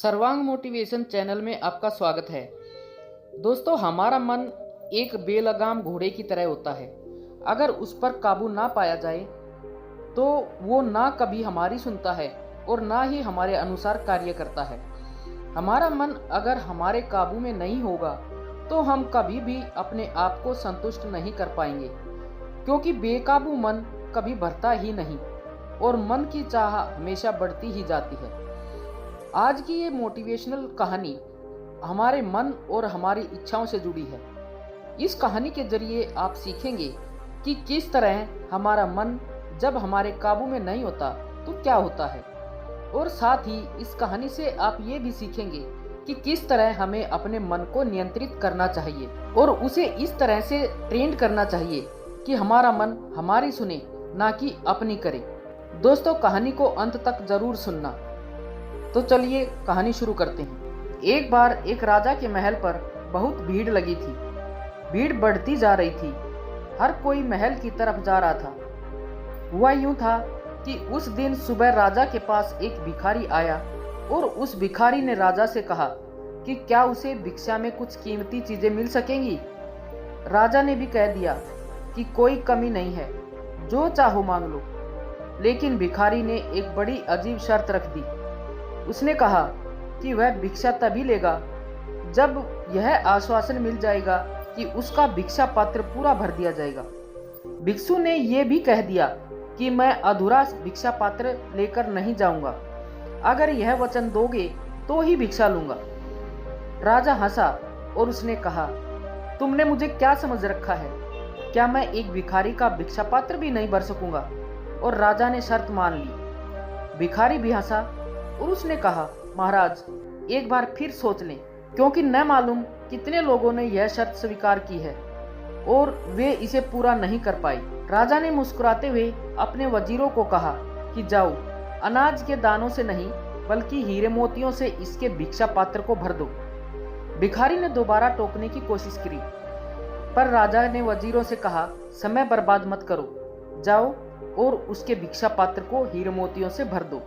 सर्वांग motivation channel में आपका स्वागत है। दोस्तों, हमारा मन एक बेलगाम घोड़े की तरह होता है। अगर उस पर काबू ना पाया जाए तो वो ना कभी हमारी सुनता है और ना ही हमारे अनुसार कार्य करता है। हमारा मन अगर हमारे काबू में नहीं होगा तो हम कभी भी अपने आप को संतुष्ट नहीं कर पाएंगे, क्योंकि बेकाबू मन कभी भरता ही नहीं और मन की चाह हमेशा बढ़ती ही जाती है। आज की ये मोटिवेशनल कहानी हमारे मन और हमारी इच्छाओं से जुड़ी है। इस कहानी के जरिए आप सीखेंगे कि किस तरह हमारा मन जब हमारे काबू में नहीं होता तो क्या होता है, और साथ ही इस कहानी से आप ये भी सीखेंगे कि किस तरह हमें अपने मन को नियंत्रित करना चाहिए और उसे इस तरह से ट्रेन करना चाहिए कि हमारा मन हमारी सुने, ना कि अपनी करे। दोस्तों, कहानी को अंत तक जरूर सुनना। तो चलिए कहानी शुरू करते हैं। एक बार एक राजा के महल पर बहुत भीड़ लगी थी। भीड़ बढ़ती जा रही थी, हर कोई महल की तरफ जा रहा था। हुआ यूं था कि उस दिन सुबह राजा के पास एक भिखारी आया और उस भिखारी ने राजा से कहा कि क्या उसे भिक्षा में कुछ कीमती चीजें मिल सकेंगी। राजा ने भी कह दिया कि कोई कमी नहीं है, जो चाहो मांग लो। लेकिन भिखारी ने एक बड़ी अजीब शर्त रख दी। उसने कहा कि वह भिक्षा तभी लेगा जब यह आश्वासन मिल जाएगा कि उसका भिक्षा पात्र पूरा भर दिया जाएगा। भिक्षु ने यह भी कह दिया कि मैं अधूरा भिक्षा पात्र लेकर नहीं जाऊंगा, अगर यह वचन दोगे तो ही भिक्षा लूंगा। राजा हंसा और उसने कहा, तुमने मुझे क्या समझ रखा है? क्या मैं एक भिखारी का भिक्षा पात्र भी नहीं भर सकूंगा? और राजा ने शर्त मान ली। भिखारी भी हंसा और उसने कहा, महाराज, एक बार फिर सोच लें, क्योंकि न मालूम कितने लोगों ने यह शर्त स्वीकार की है और वे इसे पूरा नहीं कर पाए। राजा ने मुस्कुराते हुए अपने वजीरों को कहा कि जाओ, अनाज के दानों से नहीं बल्कि हीरे मोतियों से इसके भिक्षा पात्र को भर दो। भिखारी ने दोबारा टोकने की कोशिश की, पर राजा ने वजीरों से कहा, समय बर्बाद मत करो, जाओ और उसके भिक्षा पात्र को हीरे मोतियों से भर दो।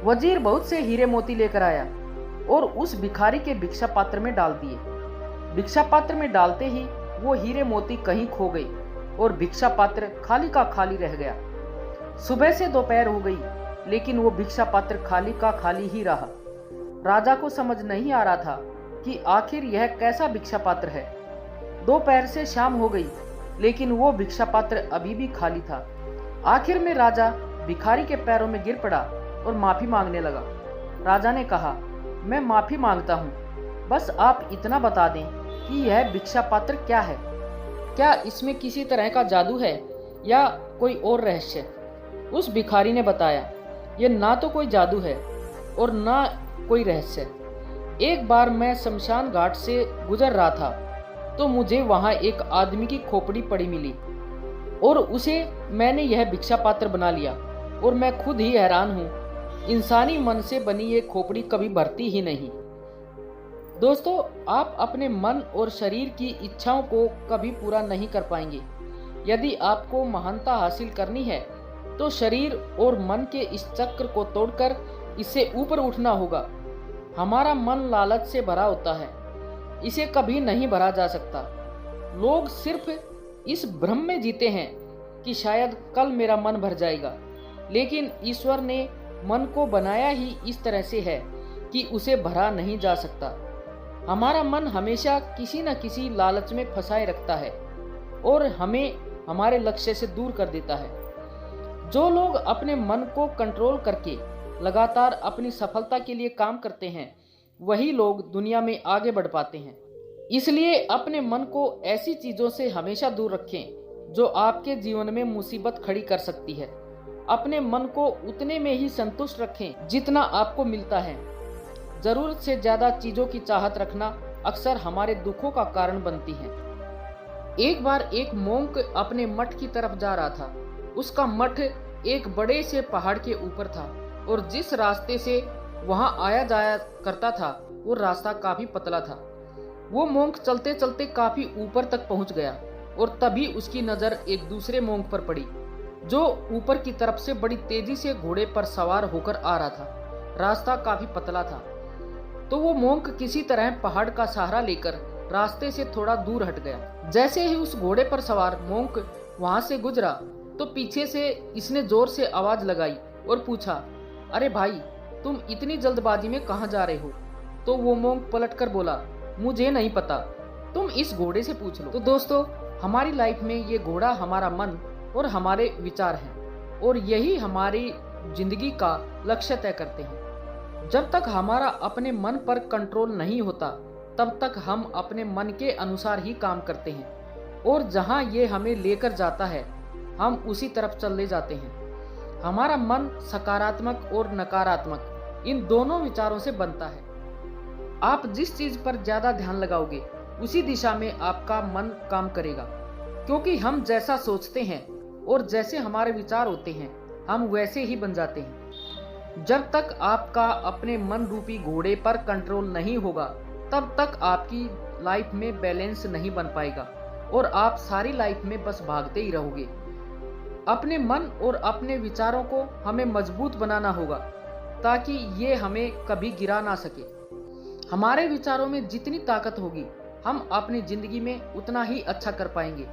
वजीर बहुत से हीरे मोती लेकर आया और उस भिखारी के भिक्षा पात्र में डाल दिए। भिक्षा पात्र में डालते ही वो हीरे मोती कहीं खो गए और भिक्षा पात्र खाली का खाली रह गया। सुबह से दोपहर हो गई, लेकिन वो भिक्षा पात्र खाली का खाली ही रहा। राजा को समझ नहीं आ रहा था कि आखिर यह कैसा भिक्षा पात्र है। दोपहर से शाम हो गई, लेकिन वो भिक्षा पात्र अभी भी खाली था। आखिर में राजा भिखारी के पैरों में गिर पड़ा और माफी मांगने लगा। राजा ने कहा, मैं माफी मांगता हूँ, बस आप इतना बता दें कि यह भिक्षा पात्र क्या है। क्या इसमें किसी तरह का जादू है या कोई और रहस्य? उस भिखारी ने बताया, यह ना तो कोई जादू है और ना कोई रहस्य। एक बार मैं शमशान घाट से गुजर रहा था तो मुझे वहां एक आदमी की खोपड़ी पड़ी मिली और उसे मैंने यह भिक्षा पात्र बना लिया, और मैं खुद ही हैरान हूँ, इंसानी मन से बनी ये खोपड़ी कभी भरती ही नहीं। दोस्तों, आप अपने मन और शरीर की इच्छाओं को कभी पूरा नहीं कर पाएंगे। यदि आपको महानता हासिल करनी है तो शरीर और मन के इस चक्र को तोड़कर इससे ऊपर उठना होगा। हमारा मन लालच से भरा होता है, इसे कभी नहीं भरा जा सकता। लोग सिर्फ इस भ्रम में जीते हैं कि शायद कल मेरा मन भर जाएगा, लेकिन ईश्वर ने मन को बनाया ही इस तरह से है कि उसे भरा नहीं जा सकता। हमारा मन हमेशा किसी न किसी लालच में फंसाए रखता है और हमें हमारे लक्ष्य से दूर कर देता है। जो लोग अपने मन को कंट्रोल करके लगातार अपनी सफलता के लिए काम करते हैं, वही लोग दुनिया में आगे बढ़ पाते हैं। इसलिए अपने मन को ऐसी चीजों से हमेशा दूर रखें जो आपके जीवन में मुसीबत खड़ी कर सकती है। अपने मन को उतने में ही संतुष्ट रखें जितना आपको मिलता है। जरूरत से ज्यादा चीजों की चाहत रखना अक्सर हमारे दुखों का कारण बनती है। एक बार एक मोंक अपने मठ की तरफ जा रहा था। उसका मठ एक बड़े से पहाड़ के ऊपर था और जिस रास्ते से वहां आया जाया करता था वो रास्ता काफी पतला था। वो मोंक चलते चलते काफी ऊपर तक पहुंच गया और तभी उसकी नजर एक दूसरे मोंक पर पड़ी जो ऊपर की तरफ से बड़ी तेजी से घोड़े पर सवार होकर आ रहा था। रास्ता काफी पतला था तो वो मोंक किसी तरह पहाड़ का सहारा लेकर रास्ते से थोड़ा दूर हट गया। जैसे ही उस घोड़े पर सवार मोंक वहां से गुजरा तो पीछे से इसने जोर से आवाज लगाई और पूछा, अरे भाई, तुम इतनी जल्दबाजी में कहाँ जा रहे हो? तो वो मोंक पलटकर बोला, मुझे नहीं पता, तुम इस घोड़े से पूछ लो। तो दोस्तों, हमारी लाइफ में ये घोड़ा हमारा मन और हमारे विचार हैं और यही हमारी जिंदगी का लक्ष्य तय करते हैं। जब तक हमारा अपने मन पर कंट्रोल नहीं होता तब तक हम अपने मन के अनुसार ही काम करते हैं और जहां ये हमें लेकर जाता है हम उसी तरफ चले जाते हैं। हमारा मन सकारात्मक और नकारात्मक इन दोनों विचारों से बनता है। आप जिस चीज पर ज्यादा ध्यान लगाओगे उसी दिशा में आपका मन काम करेगा, क्योंकि हम जैसा सोचते हैं और जैसे हमारे विचार होते हैं हम वैसे ही बन जाते हैं। जब तक आपका अपने मन रूपी घोड़े पर कंट्रोल नहीं होगा तब तक आपकी लाइफ में बैलेंस नहीं बन पाएगा और आप सारी लाइफ में बस भागते ही रहोगे। अपने मन और अपने विचारों को हमें मजबूत बनाना होगा ताकि ये हमें कभी गिरा ना सके। हमारे विचारों में जितनी ताकत होगी हम अपनी जिंदगी में उतना ही अच्छा कर पाएंगे।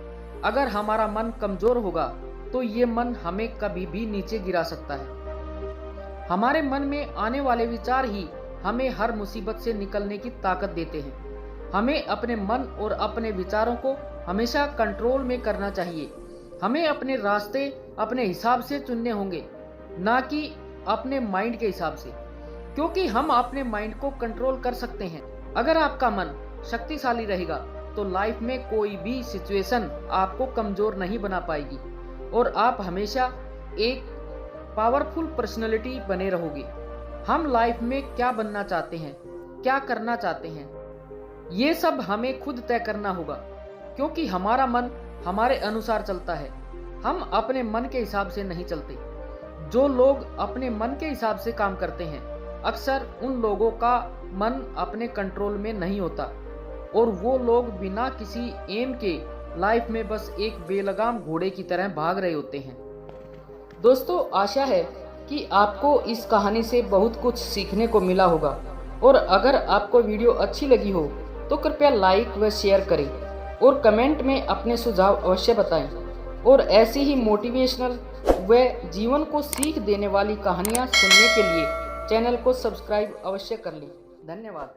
अगर हमारा मन कमजोर होगा तो ये मन हमें कभी भी नीचे गिरा सकता है। हमारे मन में आने वाले विचार ही हमें हर मुसीबत से निकलने की ताकत देते हैं। हमें अपने मन और अपने विचारों को हमेशा कंट्रोल में करना चाहिए। हमें अपने रास्ते अपने हिसाब से चुनने होंगे, ना कि अपने माइंड के हिसाब से, क्योंकि हम अपने माइंड को कंट्रोल कर सकते हैं। अगर आपका मन शक्तिशाली रहेगा तो लाइफ में कोई भी सिचुएशन आपको कमजोर नहीं बना पाएगी और आप हमेशा एक पावरफुल पर्सनैलिटी बने रहोगे। हम लाइफ में क्या बनना चाहते हैं, क्या करना चाहते हैं, ये सब हमें खुद तय करना होगा, क्योंकि हमारा मन हमारे अनुसार चलता है। हम अपने मन के हिसाब से नहीं चलते। जो लोग अपने मन के हिसाब से काम करते हैं अक्सर उन लोगों का मन अपने कंट्रोल में नहीं होता और वो लोग बिना किसी एम के लाइफ में बस एक बेलगाम घोड़े की तरह भाग रहे होते हैं। दोस्तों, आशा है कि आपको इस कहानी से बहुत कुछ सीखने को मिला होगा और अगर आपको वीडियो अच्छी लगी हो तो कृपया लाइक व शेयर करें और कमेंट में अपने सुझाव अवश्य बताएं और ऐसी ही मोटिवेशनल व जीवन को सीख देने वाली कहानियाँ सुनने के लिए चैनल को सब्सक्राइब अवश्य कर लें। धन्यवाद।